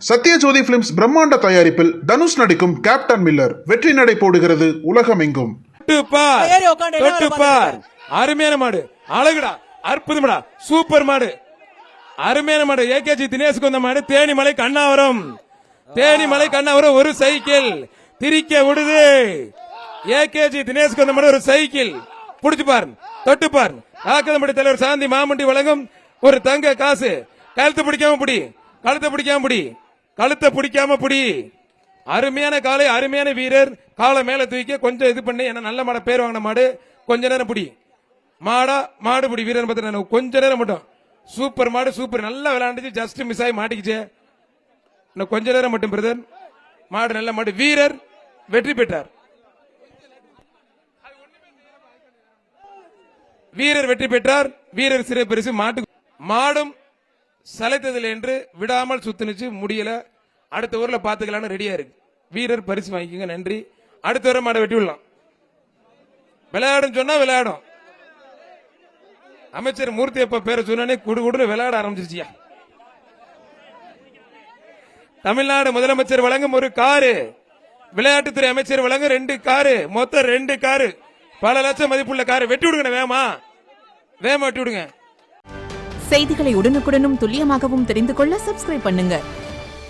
Sathyajothi films பிரம்மாண்ட தயாரிப்பில் தனுஷ் நடிக்கும் கேப்டன் மில்லர் வெற்றி நடை போடுகிறது உலகமெங்கும். அருமையான மாடு, அழகுடா, அற்புதமடா, சூப்பர் மாடு, அருமையான மாடு. ஏகேஜி தினேஷுக்கு வந்த மாடு. தேனிமலை கண்ணாவரம், தேனிமலை கண்ணாவரம் ஒரு சைக்கிள் திரிக்க விடுது. ஏகேஜி தினேஷுக்கு வந்த மாடு ஒரு சைக்கிள். புடிச்சு பாரு, தொட்டு பாரு. ஆக்கதம்படி தலைவர் சாந்தி மாமண்டி வழங்கும் ஒரு தங்க காசு. கழுத்தை பிடிக்காம பிடி, கழுத்தை பிடிக்காம பிடி, கழுத்தை பிடிக்காம பிடி. அருமையான காலை, அருமையான வீரர். காலை மேல தூக்கி கொஞ்சம் இது பண்ணி என்ன நல்ல மாட பேர் வாங்கின மாடு. கொஞ்ச நேரம் பிடி மாடா, மாடு பிடி வீரர் பார்த்து கொஞ்ச நேரம் மட்டும். சூப்பர் மாடு, சூப்பர், நல்லா விளையாண்டுச்சு. ஜஸ்ட் மிஸ் ஆகி மாட்டிக்கிச்சு. இன்னும் கொஞ்ச நேரம் மட்டும் பிரதர். மாடு நல்ல மாடு, வீரர் வெற்றி பெற்றார். வீரர் வெற்றி பெற்றார். வீரர் சிறை பரிசு மாட்டு. மாடும் சலைத்ததில் என்று விடாமல் சுத்துனுச்சு, முடியல. அடுத்த ஊர்ல பாத்துக்கலான்னு ரெடியா இருக்கு. வீரர் பரிசு வாங்கிக்கோங்க, நன்றி. அடுத்த வர மாடை வெட்டி விடலாம். விளையாடும் சொன்னா விளையாடும். அமைச்சர் மூர்த்தி அப்ப பேரை சொன்னே குடுகுடுன்னு விளையாட ஆரம்பிச்சிருச்சியா. தமிழ்நாடு முதலமைச்சர் வழங்கும் ஒரு காரு, விளையாட்டுத்துறை அமைச்சர் வழங்கும் 2 காரு, மொத்தம் 2 காரு, பல லட்சம் மதிப்புள்ள காரு. வெட்டி விடுங்க, வேமா வேமா வெட்டி விடுங்க. செய்திகளை உடனுக்குடனும் துல்லியமாகவும் தெரிந்து கொள்ள சப்ஸ்கிரைப் பண்ணுங்க.